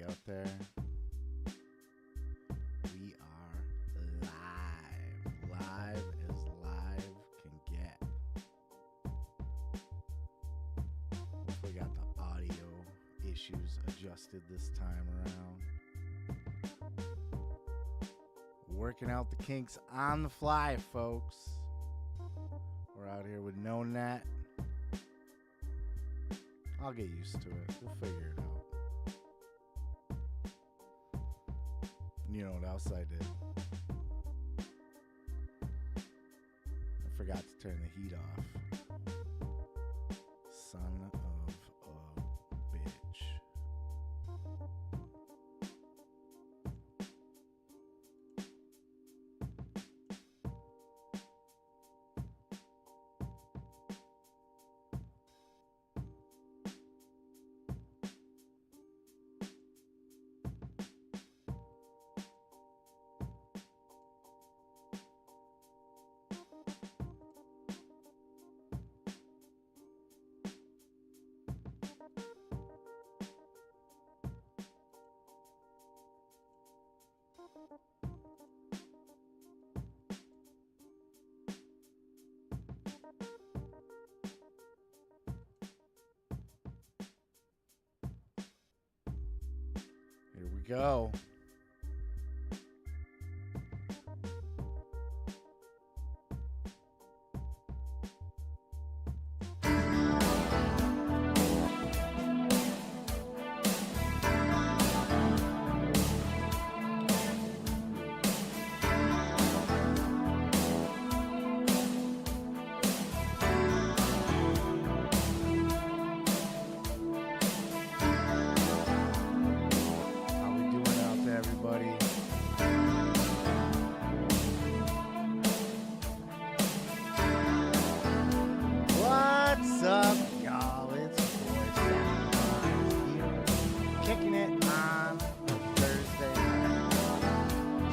everybody out there. We are live as live can get. Hopefully got the audio issues adjusted this time around. Working out the kinks on the fly, folks. We're out here with no net. I'll get used to it. We'll figure it out. You know what else I did? I forgot to turn the heat off. Son of a bitch. Here we go. What's up, y'all? It's your boy Seth Grimes here, kicking it on a Thursday night,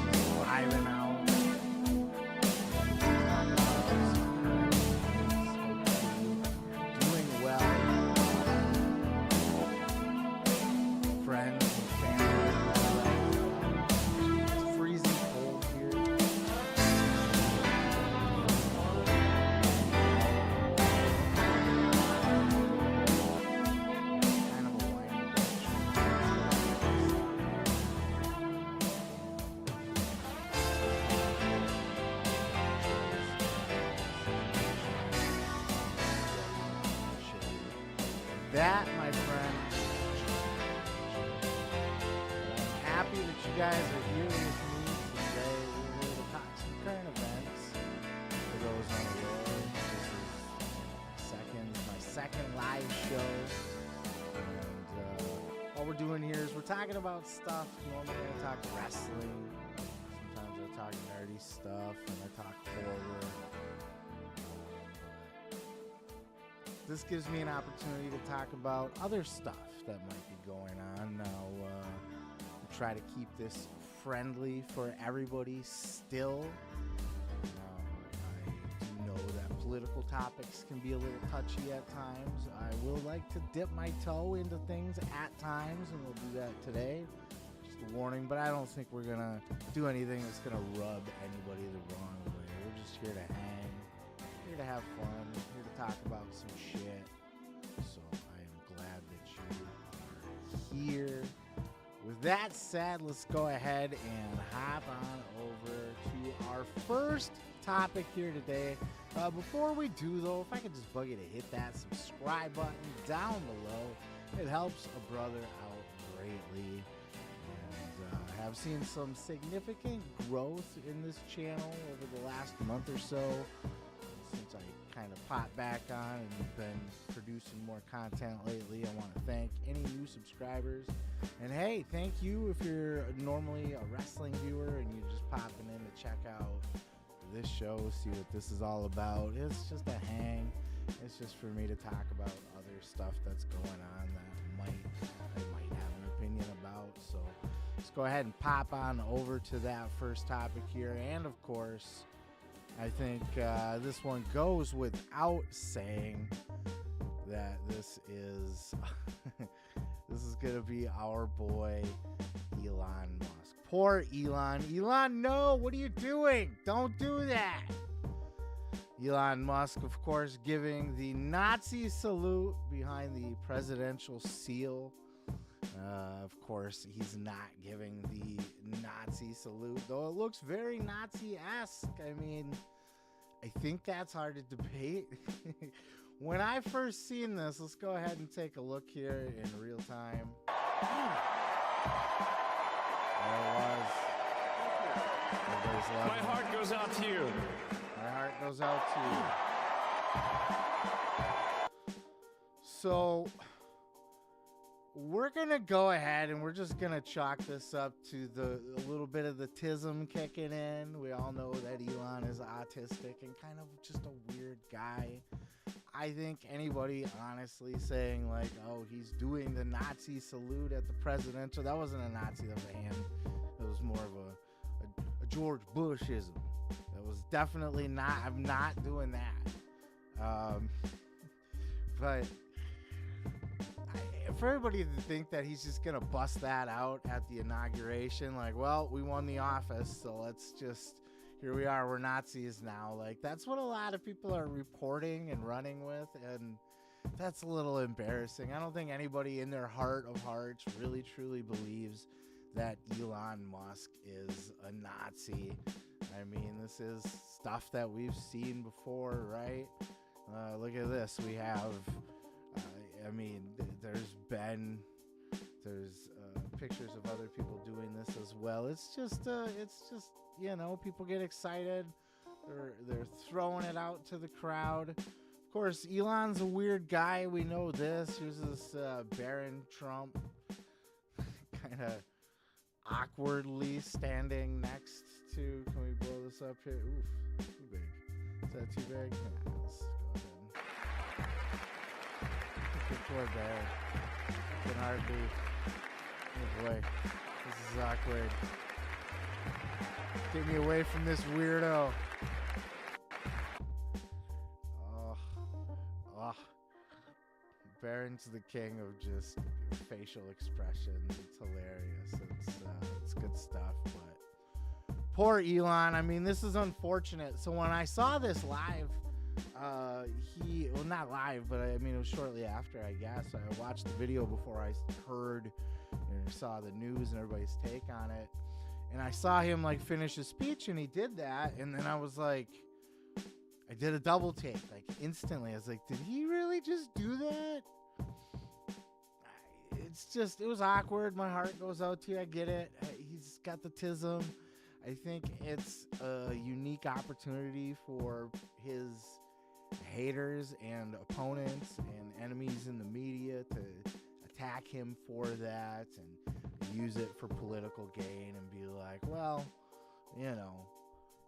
just vibing out. Doing well, friends and family. It's freezing cold here. That, my friends, I'm happy that you guys are here with me today. We're here to talk some current events. For those unaware, this is my second live show. And all we're doing here is we're talking about stuff. Normally I talk wrestling. Sometimes I talk nerdy stuff and I talk horror. This gives me an opportunity to talk about other stuff that might be going on. Now, we'll try to keep this friendly for everybody still. Now, I do know that political topics can be a little touchy at times. I will like to dip my toe into things at times, and we'll do that today. Just a warning, but I don't think we're going to do anything that's going to rub anybody the wrong way. We're just here to hang. Here to have fun, here to talk about some shit. So I am glad that you are here. With that said, let's go ahead and hop on over to our first topic here today. Before we do though, if I could just bug you to hit that subscribe button down below, it helps a brother out greatly. And I have seen some significant growth in this channel over the last month or so. Since I kind of popped back on and been producing more content lately, I want to thank any new subscribers. And hey, thank you if you're normally a wrestling viewer and you're just popping in to check out this show, see what this is all about. It's just a hang. It's just for me to talk about other stuff that's going on that I might have an opinion about. So let's go ahead and pop on over to that first topic here. And of course, I think this one goes without saying that this is going to be our boy, Elon Musk. Poor Elon. Elon, no, what are you doing? Don't do that. Elon Musk, of course, giving the Nazi salute behind the presidential seal. Of course, he's not giving the Nazi salute, though it looks very Nazi-esque. I mean, I think that's hard to debate. When I first seen this, let's go ahead and take a look here in real time. There it was. My heart goes out to you. My heart goes out to you. So we're gonna go ahead and we're just gonna chalk this up to a little bit of the tism kicking in. We all know that Elon is autistic and kind of just a weird guy. I think anybody honestly saying like, oh, he's doing the Nazi salute at the presidential, that wasn't a Nazi, that was a hand. It was more of a George Bushism. That was definitely not, I'm not doing that. But for everybody to think that he's just gonna bust that out at the inauguration, like, well, we won the office, so let's just, here we are, we're Nazis now. Like, that's what a lot of people are reporting and running with, and that's a little embarrassing. I don't think anybody in their heart of hearts really truly believes that Elon Musk is a Nazi. I mean, this is stuff that we've seen before, right? Look at this. We have, I mean, there's pictures of other people doing this as well. It's just, you know, people get excited. They're throwing it out to the crowd. Of course, Elon's a weird guy. We know this. Here's this Baron Trump kind of awkwardly standing next to, can we blow this up here? Oof, too big. Is that too big? Nah, let's go ahead. Poor bear. Can hardly. Oh boy, this is awkward. Get me away from this weirdo. Oh. Baron's the king of just facial expressions. It's hilarious. It's good stuff, but poor Elon. I mean, this is unfortunate. So when I saw this live, well, not live, but I mean, it was shortly after, I guess. I watched the video before I heard and saw the news and everybody's take on it. And I saw him like finish his speech, and he did that. And then I was like, I did a double take, like instantly. I was like, did he really just do that? It was awkward. My heart goes out to you. I get it. He's got the tism. I think it's a unique opportunity for his haters and opponents and enemies in the media to attack him for that and use it for political gain and be like, well, you know,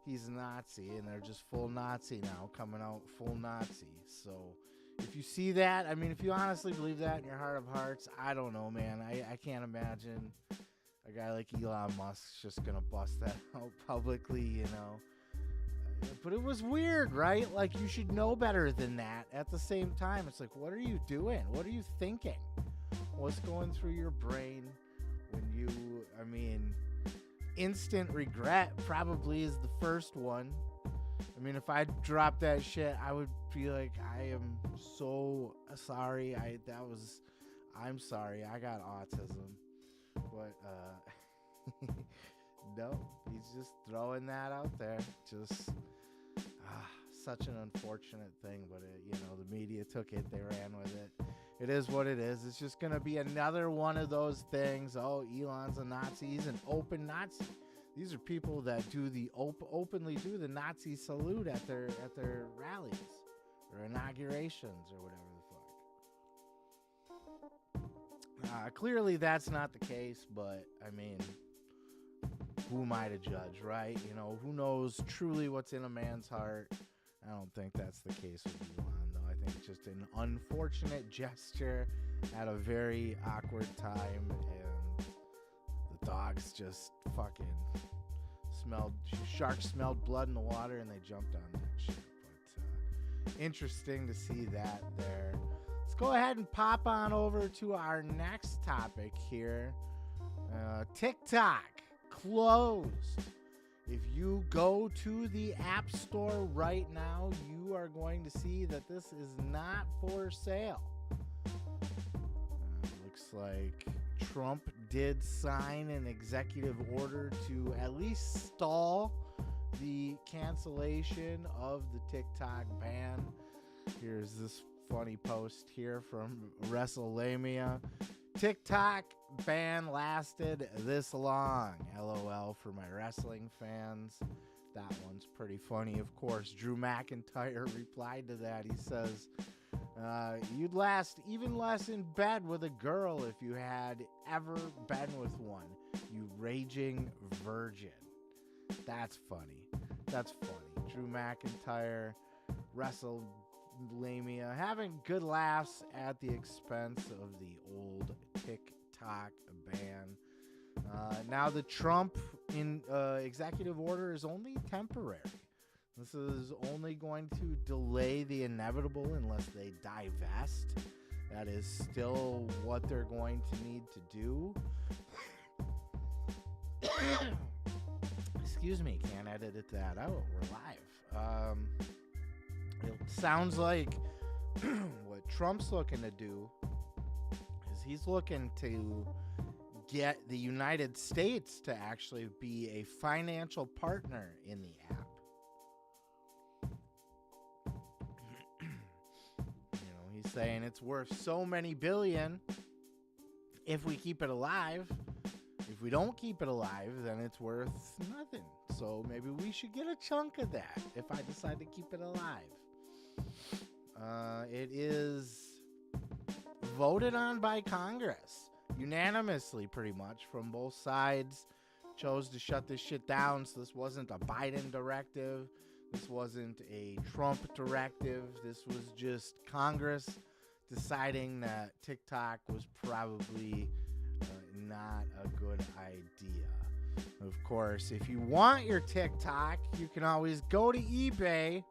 he's a Nazi, and they're just full Nazi now, coming out full Nazi. So if you see that, I mean, if you honestly believe that in your heart of hearts, I don't know, man. I can't imagine a guy like Elon Musk's just gonna bust that out publicly, you know. But it was weird, right? Like, you should know better than that. At the same time, it's like, what are you doing? What are you thinking? What's going through your brain when you, I mean, instant regret probably is the first one. I mean, if I dropped that shit, I would be like, I am so sorry. I'm sorry. I got autism. But, no, he's just throwing that out there. Just such an unfortunate thing, but you know, the media took it, they ran with it. It is what it is. It's just gonna be another one of those things. Oh, Elon's a Nazi. He's an open Nazi. These are people that do the openly do the Nazi salute at their rallies or inaugurations or whatever the fuck. Clearly that's not the case, but I mean, who am I to judge, right? You know, who knows truly what's in a man's heart? I don't think that's the case with Elon, though. I think it's just an unfortunate gesture at a very awkward time, and the dogs just fucking sharks smelled blood in the water, and they jumped on that shit. But interesting to see that there. Let's go ahead and pop on over to our next topic here. TikTok closed. If you go to the App Store right now, you are going to see that this is not for sale. Looks like Trump did sign an executive order to at least stall the cancellation of the TikTok ban. Here's this funny post here from WrestleMania. TikTok ban lasted this long. LOL for my wrestling fans. That one's pretty funny. Of course, Drew McIntyre replied to that. He says, you'd last even less in bed with a girl if you had ever been with one. You raging virgin. That's funny. That's funny. Drew McIntyre, WrestleMania, having good laughs at the expense of the old TikTok ban. Now the Trump executive order is only temporary. This is only going to delay the inevitable unless they divest. That is still what they're going to need to do. Excuse me, can't edit that out. We're live. It sounds like what Trump's looking to do is he's looking to get the United States to actually be a financial partner in the app. He's saying it's worth so many billion if we keep it alive. If we don't keep it alive, then it's worth nothing. So maybe we should get a chunk of that if I decide to keep it alive. It is voted on by Congress unanimously, pretty much, from both sides. Chose to shut this shit down, so this wasn't a Biden directive. This wasn't a Trump directive. This was just Congress deciding that TikTok was probably not a good idea. Of course, if you want your TikTok, you can always go to eBay,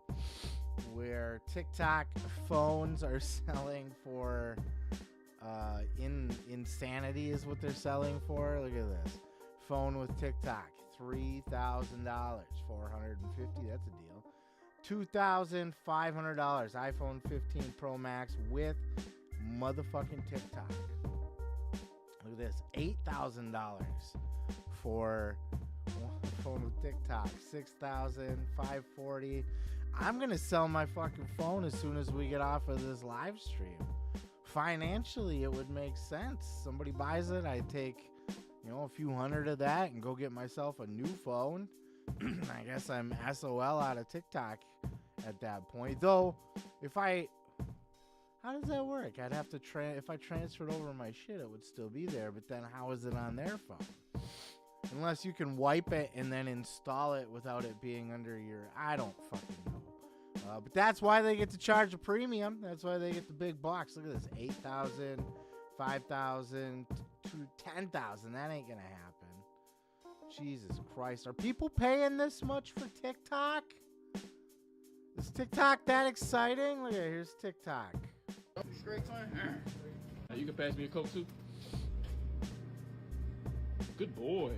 where TikTok phones are selling for insanity is what they're selling for. Look at this. Phone with TikTok, $3,000, $450, that's a deal. $2,500 iPhone 15 Pro Max with motherfucking TikTok. Look at this, $8,000 for a phone with TikTok, $6,540. I'm gonna sell my fucking phone as soon as we get off of this live stream. Financially, it would make sense. Somebody buys it, I take, a few hundred of that and go get myself a new phone. I guess I'm SOL out of TikTok at that point. Though, how does that work? I'd have to if I transferred over my shit, it would still be there. But then how is it on their phone? Unless you can wipe it and then install it without it being under I don't fucking know. But that's why they get to charge a premium. That's why they get the big bucks. Look at this, 8,000, 5,000, to 10,000. That ain't gonna happen. Jesus Christ. Are people paying this much for TikTok? Is TikTok that exciting? Look at it. Here's TikTok. Straight time. You can pass me a Coke too. Good boy.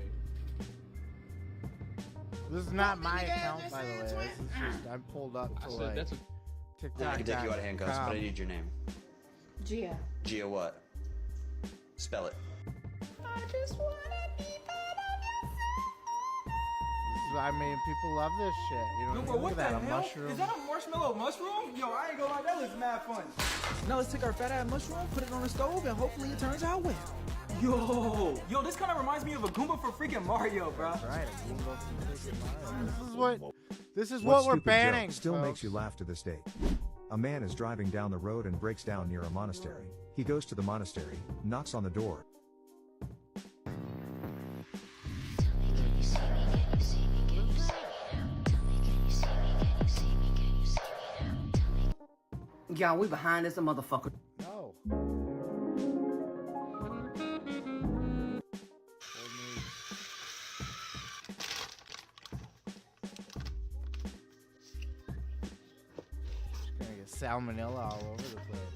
This is not my account, by the way. This is just, I'm pulled up to TikTok. I can take you out of handcuffs, but I need your name. Gia. Gia what? Spell it. I just wanna be part of people love this shit. Bro, what the hell? Mushroom. Is that a marshmallow mushroom? Yo, I ain't gonna lie, that looks mad fun. Now let's take our fat ass mushroom, put it on the stove, and hopefully it turns out well. Yo, this kind of reminds me of a Goomba for freaking Mario, bro. That's right, a Goomba for freaking Mario. This is what we're banning. Still folks. makes you laugh to this day. A man is driving down the road and breaks down near a monastery. He goes to the monastery, knocks on the door. Y'all, we behind this a motherfucker. No. Just gonna get salmonella all over the place.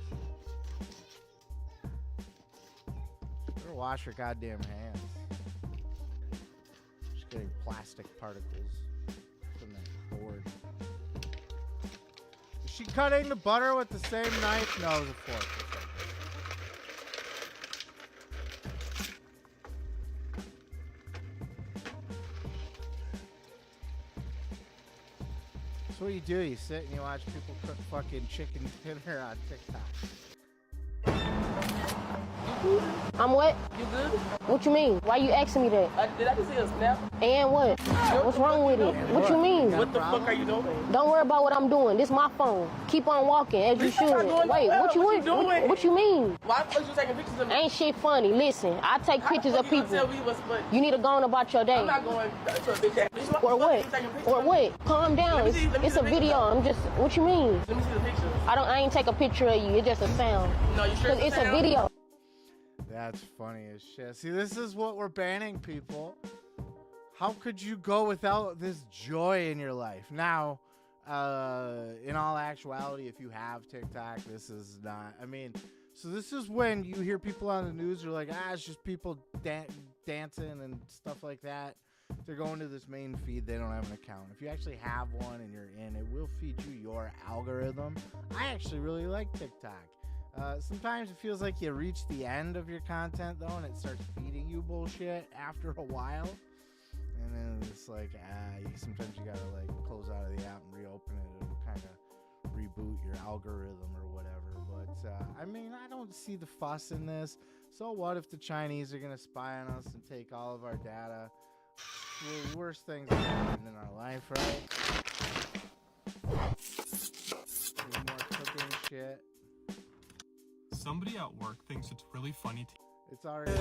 wash her goddamn hands. She's getting plastic particles from that board. Is she cutting the butter with the same knife? No, it was a fork. That's what you do. You sit and you watch people cook fucking chicken dinner on TikTok. I'm what? You good? What you mean? Why you asking me that? Did I just see a snap? And what? What's wrong with it? What you mean? What the fuck are you doing? Don't worry about what I'm doing. This my phone. Keep on walking as you should. Wait, what you doing? What you mean? Why the fuck you taking pictures of me? Ain't shit funny. Listen, I take pictures of people. Tell me what's funny? You need to go on about your day. I'm not going to a bitch ass. Or what? Or what? Calm down. Let me see It's the a picture. video. I'm just. What you mean? Let me see the pictures. I ain't take a picture of you. It's just a sound. No, you sure? Cause it's a video. That's funny as shit. See, this is what we're banning, people. How could you go without this joy in your life? Now, in all actuality, if you have TikTok, this is not. I mean, so this is when you hear people on the news are like, it's just people dancing and stuff like that. They're going to this main feed. They don't have an account. If you actually have one and you're in, it will feed you your algorithm. I actually really like TikTok. Sometimes it feels like you reach the end of your content, though, and it starts feeding you bullshit after a while. And then it's like, sometimes you gotta, like, close out of the app and reopen it. It'll kind of reboot your algorithm or whatever. But, I mean, I don't see the fuss in this. So what if the Chinese are gonna spy on us and take all of our data? Well, the worst things that happened in our life, right? More cooking shit. Somebody at work thinks it's really funny to... It's already.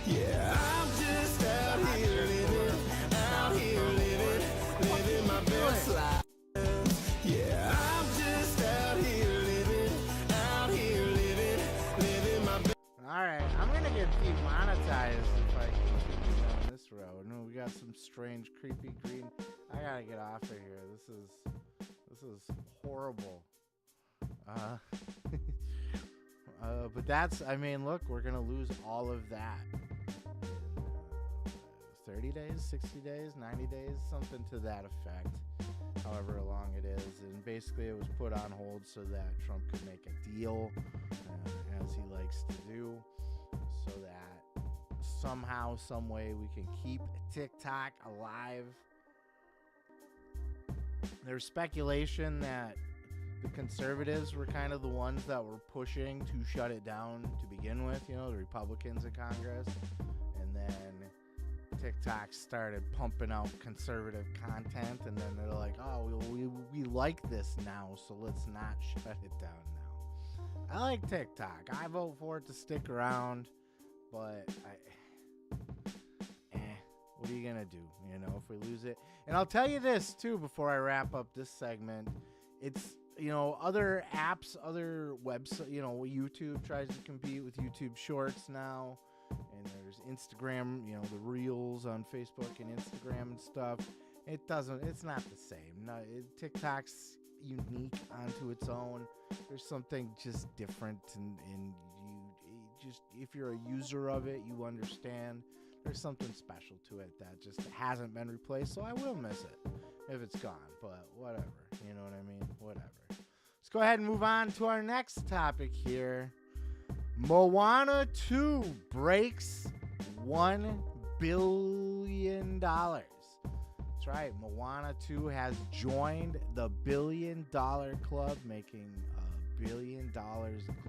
Yeah, I'm just out here living my best life. Yeah, I'm just out here living my best. All right, I'm gonna get demonetized if I continue down this road. No, we got some strange, creepy green. I gotta get off of here. This is horrible. But that's, I mean, look, we're going to lose all of that. 30 days, 60 days, 90 days, something to that effect, however long it is. And basically it was put on hold so that Trump could make a deal, as he likes to do, so that somehow, some way we can keep TikTok alive. There's speculation that the conservatives were kind of the ones that were pushing to shut it down to begin with, you know, the Republicans in Congress. And then TikTok started pumping out conservative content, and then they're like, oh, we like this now, so let's not shut it down now. I like TikTok. I vote for it to stick around, but what are you going to do, you know, if we lose it? And I'll tell you this, too, before I wrap up this segment. It's, you know, other apps, other websites, you know, YouTube tries to compete with YouTube Shorts now, and there's Instagram, you know, the Reels on Facebook and Instagram and stuff. It's not the same. No, TikTok's unique onto its own. There's something just different, and you just, if you're a user of it, you understand there's something special to it that just hasn't been replaced, so I will miss it if it's gone, but whatever, you know what I mean? Whatever. Let's go ahead and move on to our next topic here. Moana 2 breaks $1 billion. That's right, Moana 2 has joined the $1 billion club, making $1 billion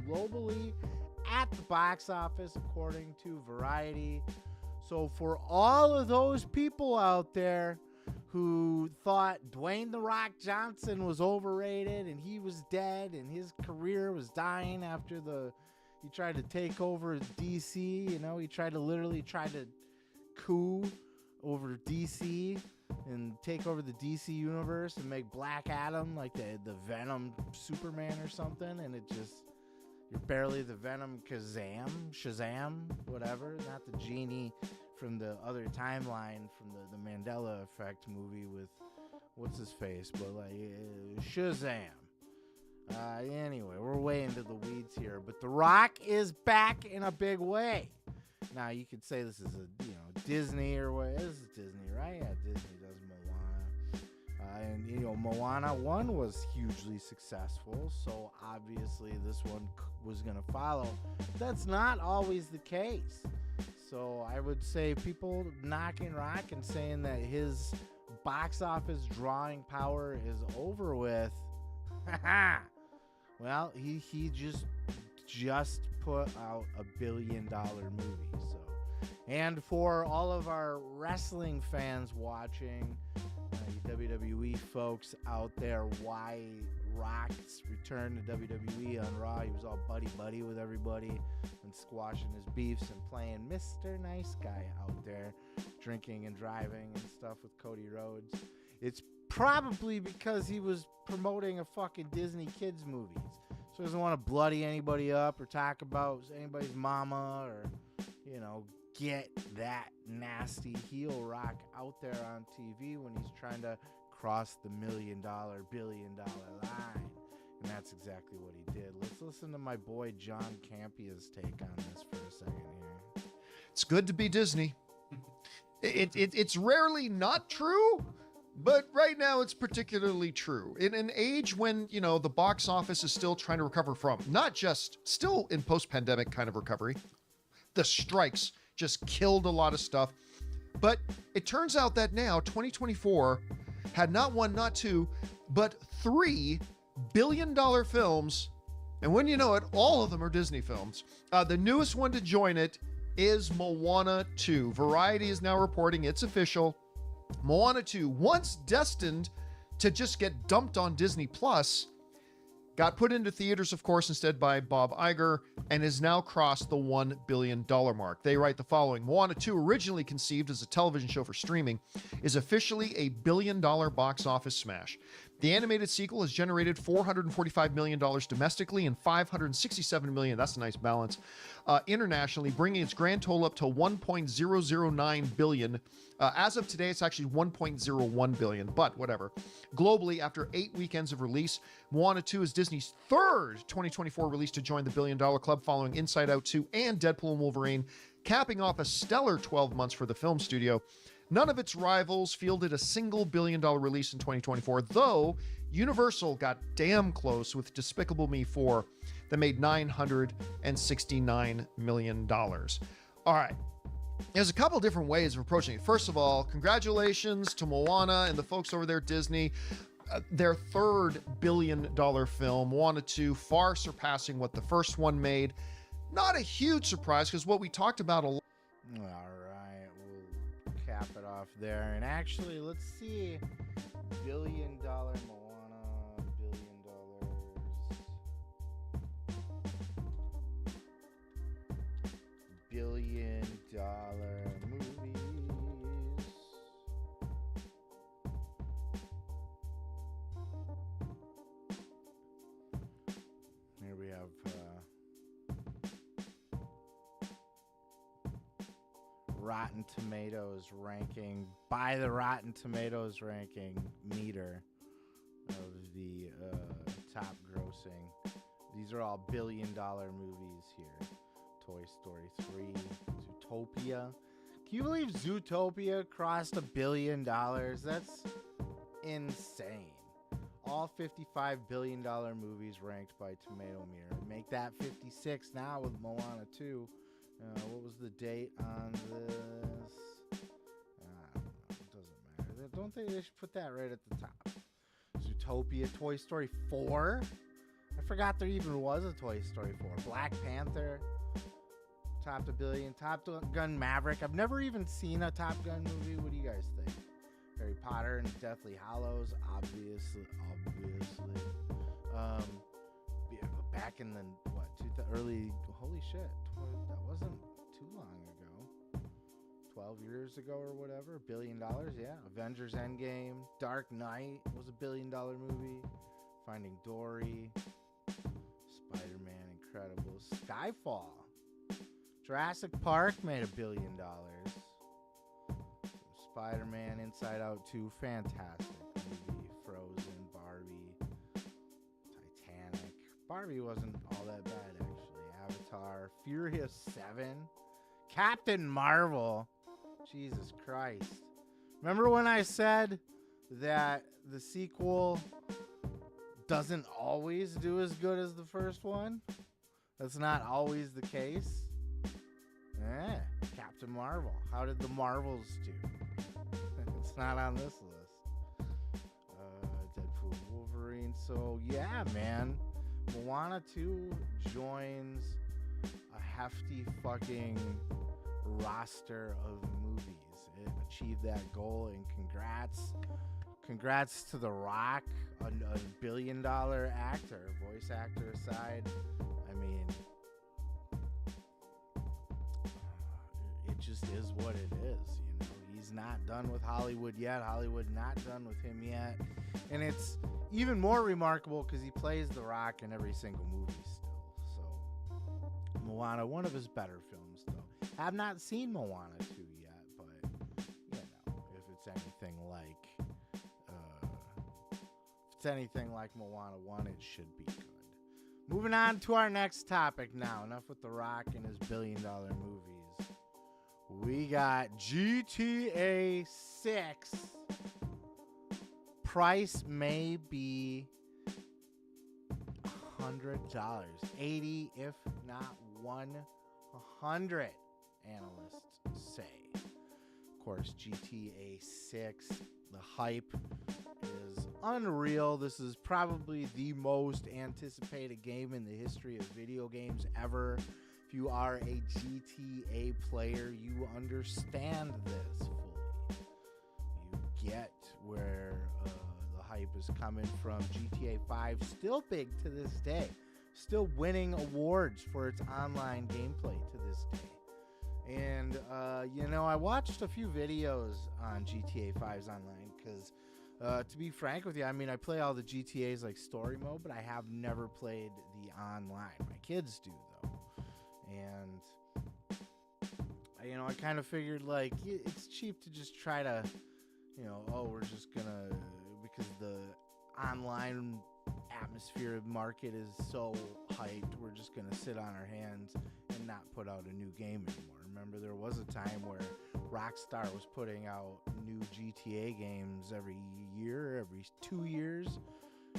globally at the box office, according to Variety. So for all of those people out there who thought Dwayne "The Rock" Johnson was overrated and he was dead and his career was dying after he tried to take over DC, you know, he literally tried to coup over DC and take over the DC universe and make Black Adam like the Venom Superman or something, and you're barely the Venom Shazam, whatever, not the genie from the other timeline from the Mandela Effect movie with what's his face, but like Shazam. Anyway, we're way into the weeds here, but The Rock is back in a big way. Now you could say this is a Disney or what? This is Disney, right? Yeah, Disney does Moana, and Moana 1 was hugely successful, so obviously this one was gonna follow. That's not always the case. So I would say people knocking Rock and saying that his box office drawing power is over with. Well, he just put out $1 billion movie. So, and for all of our wrestling fans watching, you WWE folks out there, why Rock's return to WWE on Raw? He was all buddy with everybody and squashing his beefs and playing Mr. Nice Guy out there, drinking and driving and stuff with Cody Rhodes. It's probably because he was promoting a fucking Disney kids movies. So he doesn't want to bloody anybody up or talk about anybody's mama or, get that nasty heel Rock out there on TV when he's trying to cross the $1 billion line. And that's exactly what he did. Let's listen to my boy John Campia's take on this for a second here. It's good to be Disney. It's rarely not true, but right now it's particularly true. In an age when, the box office is still trying to recover from, not just still in post-pandemic kind of recovery, the strikes just killed a lot of stuff. But it turns out that now, 2024, had not one, not two, but 3 billion-dollar films. And when you know it, all of them are Disney films. The newest one to join it is Moana 2. Variety is now reporting it's official. Moana 2, once destined to just get dumped on Disney Plus, got put into theaters, of course, instead by Bob Iger, and has now crossed the $1 billion mark. They write the following: Moana 2, originally conceived as a television show for streaming, is officially a $1 billion box office smash. The animated sequel has generated $445 million domestically and $567 million, that's a nice balance, internationally, bringing its grand total up to $1.009 billion. As of today, it's actually $1.01 billion, but whatever. Globally, after 8 weekends of release, Moana 2 is Disney's third 2024 release to join the $1 billion club, following Inside Out 2 and Deadpool and Wolverine, capping off a stellar 12 months for the film studio. None of its rivals fielded a single $1 billion release in 2024, though Universal got damn close with Despicable Me 4 that made $969 million. All right. There's a couple different ways of approaching it. First of all, congratulations to Moana and the folks over there at Disney. Their third $1 billion film, Moana 2, far surpassing what the first one made. Not a huge surprise, because what we talked about a lot. All right, we'll cap it off there. And actually, let's see. $1 billion Moana, $1 billion. $1 billion movies. Here we have Rotten Tomatoes ranking, by the Rotten Tomatoes ranking meter of the top grossing. These are all $1 billion movies here. Toy Story 3, Zootopia. Can you believe Zootopia crossed $1 billion? That's insane. All 55 $1 billion movies ranked by Tomato Meter. Make that 56 now with Moana 2. What was the date on this? It doesn't matter. Don't think they should put that right at the top. Zootopia, Toy Story 4. I forgot there even was a Toy Story 4. Black Panther topped $1 billion. Top Gun Maverick. I've never even seen a Top Gun movie. What do you guys think? Harry Potter and Deathly Hallows, obviously. Back in the early, holy shit, that wasn't too long ago. 12 years ago or whatever. $1 billion, yeah. Avengers Endgame. Dark Knight was a $1 billion movie. Finding Dory. Spider-Man, Incredible. Skyfall. Jurassic Park made $1 billion. Spider-Man, Inside Out 2, fantastic movie. Frozen, Barbie, Titanic. Barbie wasn't all that bad, actually. Avatar, Furious 7, Captain Marvel. Jesus Christ. Remember when I said that the sequel doesn't always do as good as the first one? That's not always the case. Captain Marvel. How did the Marvels do? It's not on this list. Deadpool, Wolverine. So yeah, man. Moana 2 joins a hefty fucking roster of movies. It achieved that goal, and congrats to The Rock, a $1 billion actor, voice actor aside. I mean, it just is what it is, you know. He's not done with Hollywood yet. Hollywood not done with him yet. And it's even more remarkable because he plays The Rock in every single movie still. So, Moana, one of his better films, though. Have not seen Moana 2 yet, but, you know, if it's anything like Moana 1, it should be good. Moving on to our next topic now. Enough with The Rock and his $1 billion movies. We got GTA 6. Price may be $100, 80 if not 100, analysts say. Of course, GTA 6, the hype is unreal. This is probably the most anticipated game in the history of video games ever. If you are a GTA player, you understand this fully. You get where the hype is coming from. GTA 5 still big to this day, still winning awards for its online gameplay to this day. And you know, I watched a few videos on GTA 5's online because to be frank with you, I mean, I play all the GTAs like story mode, but I have never played the online. My kids do though. And you know, I kind of figured like it's cheap to just try to, you know, we're just gonna, because the online atmosphere market is so hyped, we're just gonna sit on our hands and not put out a new game anymore. Remember, there was a time where Rockstar was putting out new GTA games every year, every 2 years.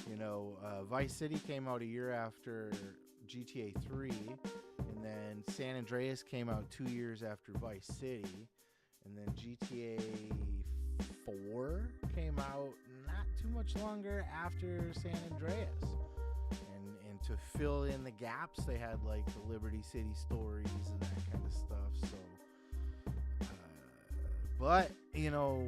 You know, Vice City came out a year after GTA 3, and then San Andreas came out 2 years after Vice City, and then GTA 4 came out not too much longer after San Andreas. And to fill in the gaps, they had like the Liberty City stories and that kind of stuff. So, but you know,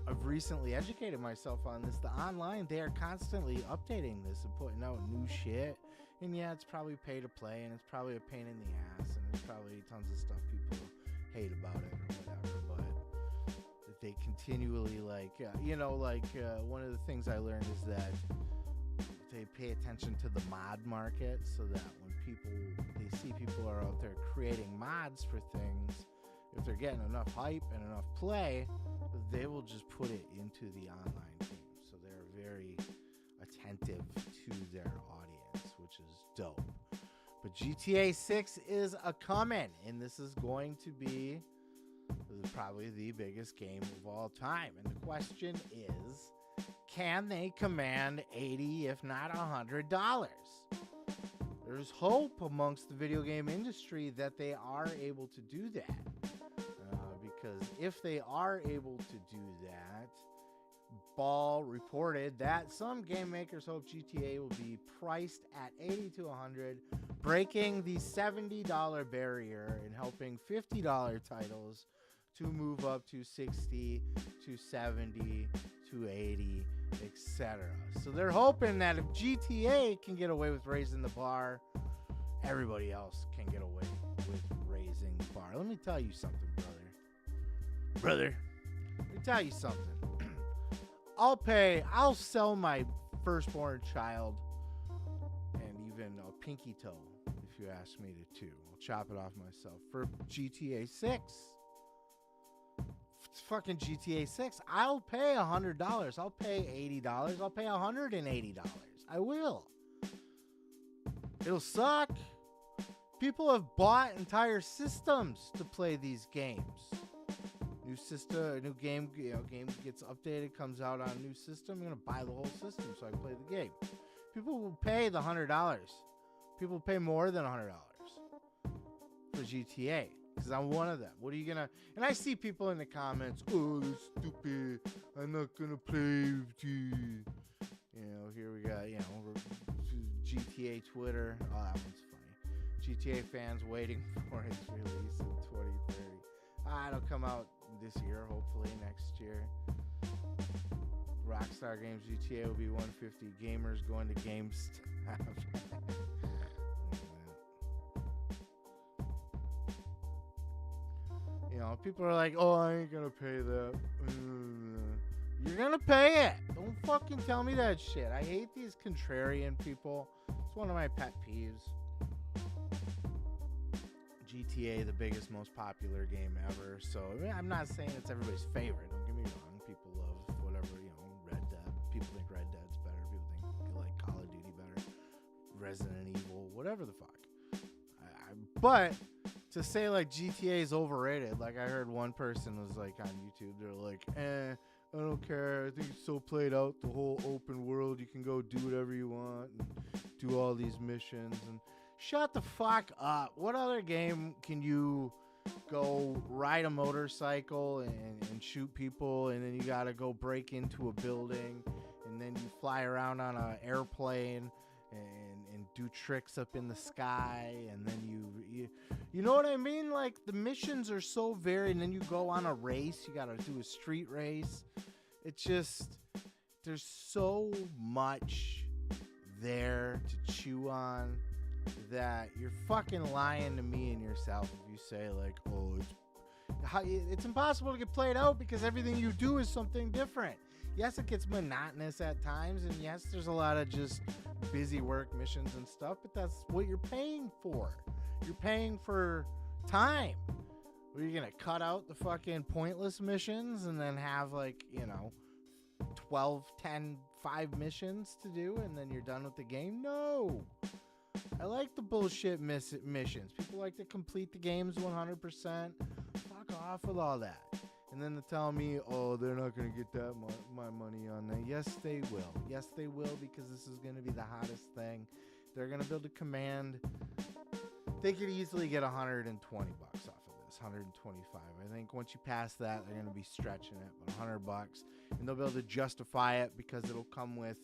I've recently educated myself on this. The online, they are constantly updating this and putting out new shit. And yeah, it's probably pay to play, and it's probably a pain in the ass, and there's probably tons of stuff people hate about it or whatever. But they continually one of the things I learned is that they pay attention to the mod market, so that when they see people are out there creating mods for things, if they're getting enough hype and enough play, they will just put it into the online game. So they're very attentive to their audience, which is dope. But GTA 6 is a coming, and this is going to be probably the biggest game of all time. And the question is, can they command $80 if not $100? There's hope amongst the video game industry that they are able to do that. Because if they are able to do that, Ball reported that some game makers hope GTA will be priced at $80 to $100, breaking the $70 barrier and helping $50 titles to move up to $60 to $70 to $80, etc. So they're hoping that if GTA can get away with raising the bar, everybody else can get away with raising the bar. Let me tell you something, brother. Let me tell you something. I'll sell my firstborn child and even a pinky toe, if you ask me to too. I'll chop it off myself for GTA 6. It's fucking GTA 6. I'll pay $100. I'll pay $80. I'll pay $180. I will. It'll suck. People have bought entire systems to play these games. New system, a new game, game gets updated, comes out on a new system. I'm gonna buy the whole system so I can play the game. People will pay the $100. People pay more than $100 for GTA because I'm one of them. What are you gonna? And I see people in the comments, oh, that's stupid. I'm not gonna play. Here we got, GTA Twitter. Oh, that one's funny. GTA fans waiting for its release in 2030. It'll come out this year, hopefully next year. Rockstar Games GTA will be 150. Gamers going to GameStop. People are like, oh, I ain't gonna pay that. You're gonna pay it. Don't fucking tell me that shit. I hate these contrarian people. It's one of my pet peeves. GTA, the biggest, most popular game ever. So I'm not saying it's everybody's favorite. Don't get me wrong. People love whatever, Red Dead. People think Red Dead's better. People think they like Call of Duty better. Resident Evil, whatever the fuck. But to say like GTA is overrated, like I heard one person was like on YouTube, they're like, I don't care. I think it's so played out, the whole open world. You can go do whatever you want and do all these missions. And shut the fuck up. What other game can you go ride a motorcycle and shoot people, and then you gotta go break into a building, and then you fly around on an airplane and do tricks up in the sky, and then you know what I mean? Like, the missions are so varied, and then you go on a race. You gotta do a street race. It's just, there's so much there to chew on that you're fucking lying to me and yourself if you say like, oh, it's impossible to get played out because everything you do is something different. Yes, it gets monotonous at times, and yes, there's a lot of just busy work missions and stuff, but that's what you're paying for. You're paying for time. Are you gonna cut out the fucking pointless missions and then have 12, 10, 5 missions to do and then you're done with the game? No. I like the bullshit missions. People like to complete the games 100%. Fuck off with all that. And then they're telling me, oh, they're not going to get that my money on that. Yes, they will. Yes, they will, because this is going to be the hottest thing. They're going to build a command. They could easily get $120 off of this, 125. I think once you pass that, they're going to be stretching it, but $100, and they'll be able to justify it because it'll come with,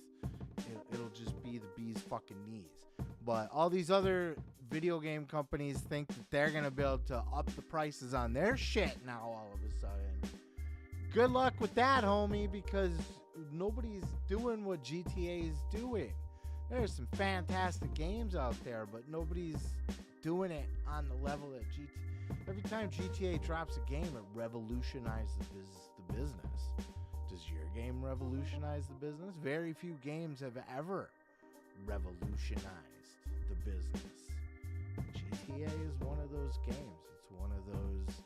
it'll just be the bee's fucking knees. But all these other video game companies think that they're going to be able to up the prices on their shit now all of a sudden. Good luck with that, homie, because nobody's doing what GTA is doing. There's some fantastic games out there, but nobody's doing it on the level that GTA... Every time GTA drops a game, it revolutionizes the business. Does your game revolutionize the business? Very few games have ever revolutionized the business. GTA is one of those games. It's one of those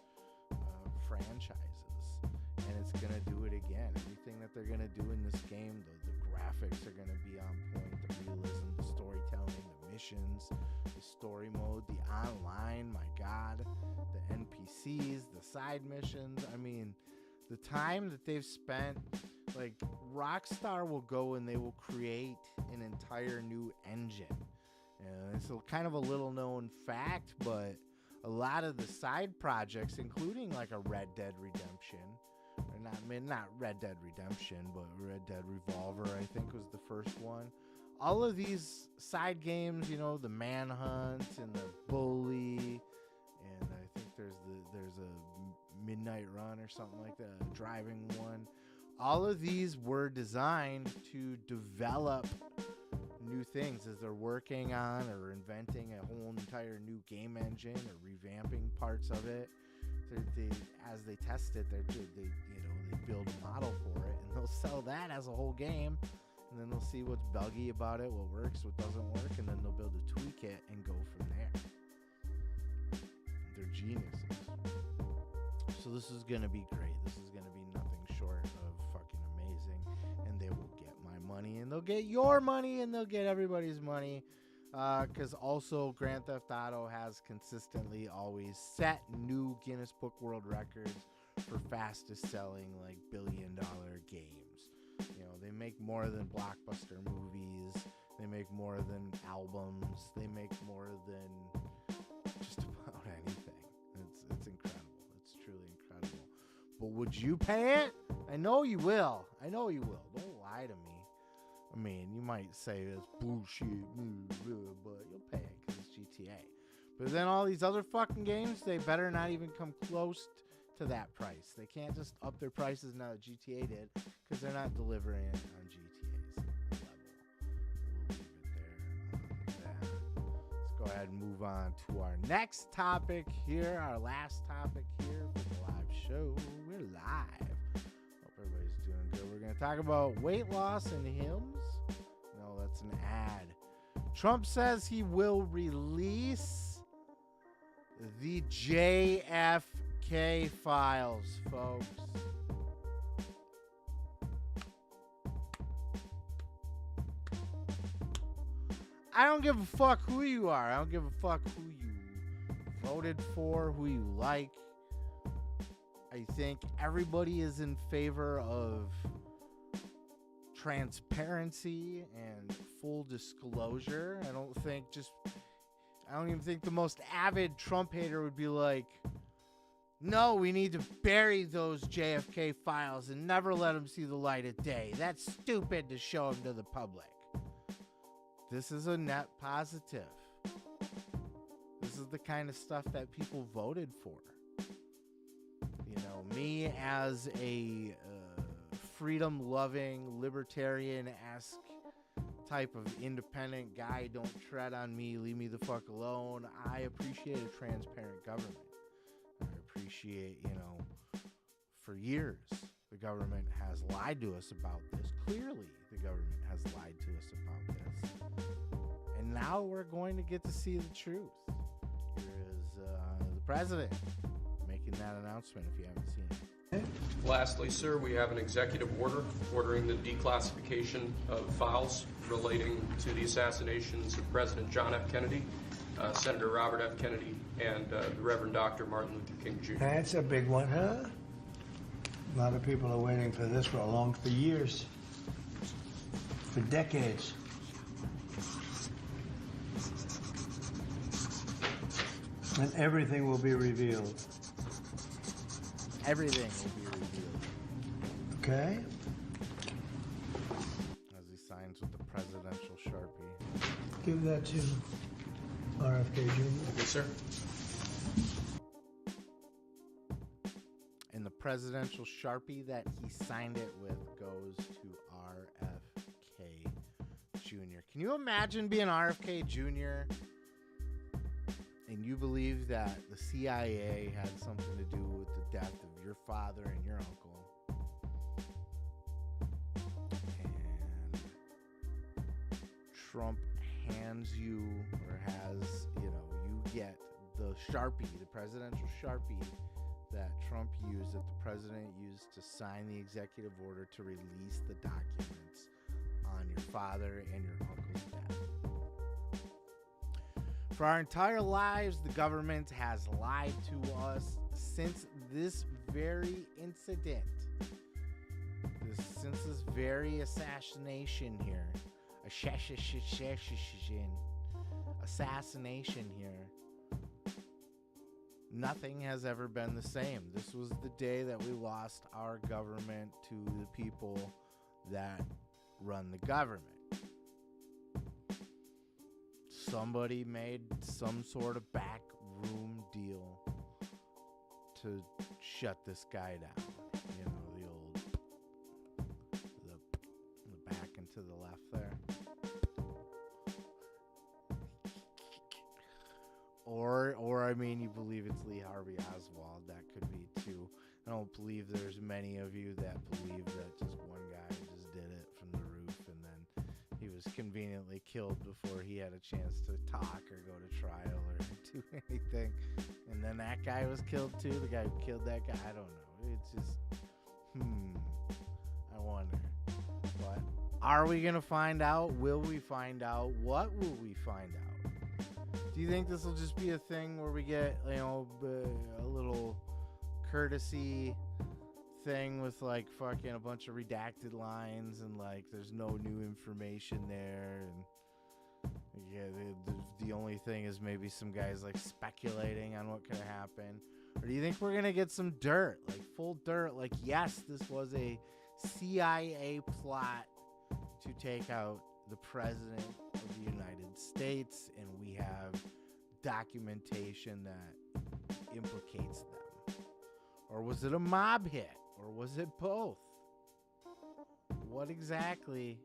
franchises, and it's gonna do it again. Everything that they're gonna do in this game, the graphics are gonna be on point, the realism, the storytelling, the missions, the story mode, the online, my god, the NPCs, the side missions. I mean, the time that they've spent, like, Rockstar will go and they will create an entire new engine. And it's kind of a little known fact, but a lot of the side projects, including like a Red Dead Redemption, or not Red Dead Redemption, but Red Dead Revolver, I think was the first one. All of these side games, the Manhunt and the Bully, and I think there's a Midnight Run or something like that, a driving one. All of these were designed to develop new things as they're working on or inventing a whole entire new game engine or revamping parts of it. As they test it, they build a model for it, and they'll sell that as a whole game, and then they'll see what's buggy about it, what works, what doesn't work, and then they'll build a tweak it and go from there. They're geniuses. So this is gonna be great. This is gonna be nothing short of fucking amazing, and they will get my money, and they'll get your money, and they'll get everybody's money. Because also Grand Theft Auto has consistently always set new Guinness Book World Records for fastest selling, like, billion-dollar games. You know, they make more than blockbuster movies. They make more than albums. They make more than just about anything. It's incredible. It's truly incredible. But would you pay it? I know you will. I know you will. Don't lie to me. I mean, you might say it's bullshit, but you'll pay it because it's GTA. But then all these other fucking games, they better not even come close to that price. They can't just up their prices now that GTA did, because they're not delivering it on GTA's level. We'll leave it there on that. Let's go ahead and move on to our next topic here, our last topic here for the live show. We're live. Hope everybody's doing good. We're going to talk about weight loss and hymns. No, that's an ad. Trump says he will release the JFK files, folks. I don't give a fuck who you are. I don't give a fuck who you voted for, who you like. I think everybody is in favor of transparency and full disclosure. I don't even think the most avid Trump hater would be like, no, we need to bury those JFK files and never let them see the light of day. That's stupid to show them to the public. This is a net positive. This is the kind of stuff that people voted for. You know, me as a freedom-loving, libertarian-esque type of independent guy, don't tread on me, leave me the fuck alone. I appreciate a transparent government. I appreciate, you know, for years, the government has lied to us about this. Clearly, the government has lied to us about this. And now we're going to get to see the truth. Here is the president making that announcement if you haven't seen it. Lastly, sir, we have an executive order ordering the declassification of files relating to the assassinations of President John F. Kennedy, Senator Robert F. Kennedy, and the Reverend Dr. Martin Luther King Jr. That's a big one, huh? A lot of people are waiting for this for years, for decades. And everything will be revealed. Everything will be revealed. Okay. As he signs with the presidential Sharpie. Give that to RFK Jr. Yes, sir. And the presidential Sharpie that he signed it with goes to RFK Jr. Can you imagine being RFK Jr. and you believe that the CIA had something to do with the death of your father and your uncle? And Trump hands you, or has, you know, you get the Sharpie, the presidential Sharpie that Trump used, that the president used to sign the executive order to release the documents on your father and your uncle's death. For our entire lives, the government has lied to us since this very incident, since this very assassination here, assassination here. Nothing has ever been the same. This was the day that we lost our government to the people that run the government. Somebody made some sort of backroom deal to shut this guy down. You know, the old, the back and to the left there. Or I mean, you believe it's Lee Harvey Oswald. That could be too. I don't believe there's many of you that believe that just one guy just did it from the roof and then he was conveniently killed before he had a chance to talk or go to trial or do anything. And then that guy was killed too. The guy who killed that guy. I don't know. It's just, I wonder. But Are we going to find out? Will we find out? What will we find out? Do you think this will just be a thing where we get, you know, a little courtesy thing with like fucking a bunch of redacted lines and like there's no new information there, and yeah, the only thing is maybe some guys like speculating on what could happen? Or do you think we're gonna get some dirt, like full dirt, like yes, this was a CIA plot to take out the president of the United States, and we have documentation that implicates them? Or was it a mob hit? Or was it both? What exactly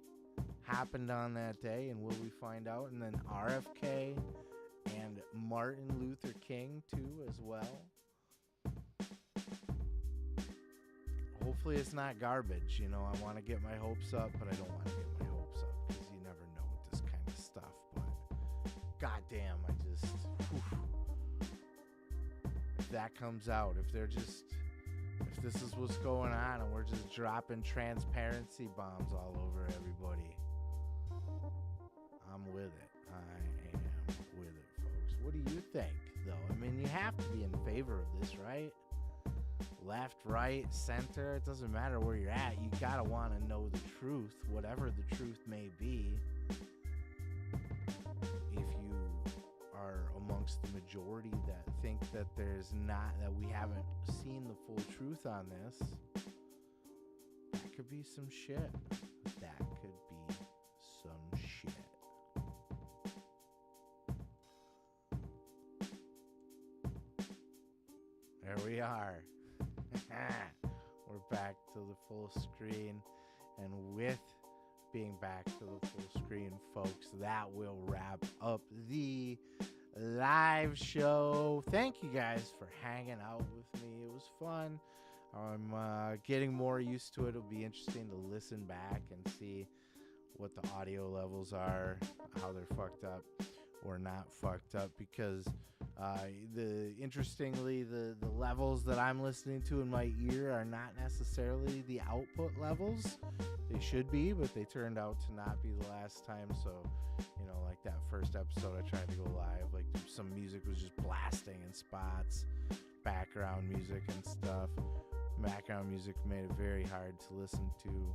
happened on that day, and will we find out? And then RFK and Martin Luther King too as well. Hopefully it's not garbage. You know, I want to get my hopes up, but I don't want to get my hopes up because you never know with this kind of stuff. But goddamn, if that comes out, if this is what's going on and we're just dropping transparency bombs all over everybody, I'm with it. I am with it, folks. What do you think, though? I mean, you have to be in favor of this, right? Left, right, center, it doesn't matter where you're at. You gotta want to know the truth, whatever the truth may be. If you are amongst the majority that think that that we haven't seen the full truth on this, that could be some shit. That could be some shit. There we are. We're back to the full screen, and with being back to the full screen, folks, that will wrap up the live show. Thank you guys for hanging out with me. It was fun. I'm getting more used to it. It'll be interesting to listen back and see what the audio levels are, how they're fucked up or not fucked up, because interestingly the levels that I'm listening to in my ear are not necessarily the output levels. They should be, but they turned out to not be the last time. So, you know, like that first episode I tried to go live, like some music was just blasting in spots, background music and stuff. Background music made it very hard to listen to.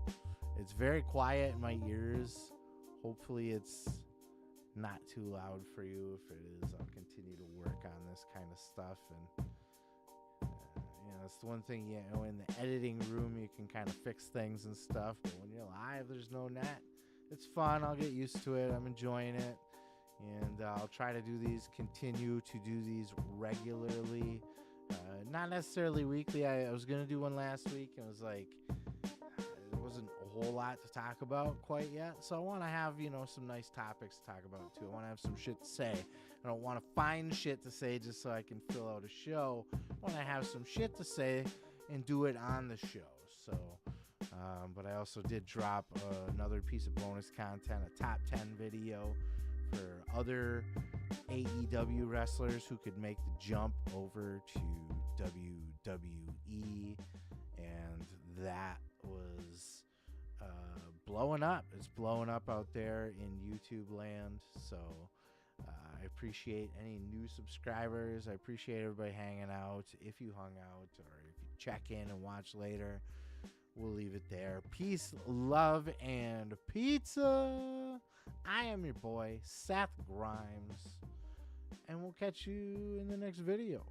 It's very quiet in my ears. Hopefully it's not too loud for you. If it is, I'll continue to work on this kind of stuff. And you know, it's the one thing, you know, in the editing room you can kind of fix things and stuff, but when you're live there's no net. It's fun. I'll get used to it. I'm enjoying it, and I'll try to continue to do these regularly, not necessarily weekly. I was gonna do one last week and it was like there wasn't a whole lot to talk about quite yet, so I want to have, you know, some nice topics to talk about too. I want to have some shit to say. I don't want to find shit to say just so I can fill out a show. I want to have some shit to say and do it on the show. So but I also did drop another piece of bonus content, a top 10 video for other AEW wrestlers who could make the jump over to WWE, and that was blowing up. It's blowing up out there in YouTube land. So I appreciate any new subscribers. I appreciate everybody hanging out. If you hung out or if you check in and watch later, we'll leave it there. Peace, love, and pizza. I am your boy, Seth Grimes, and we'll catch you in the next video.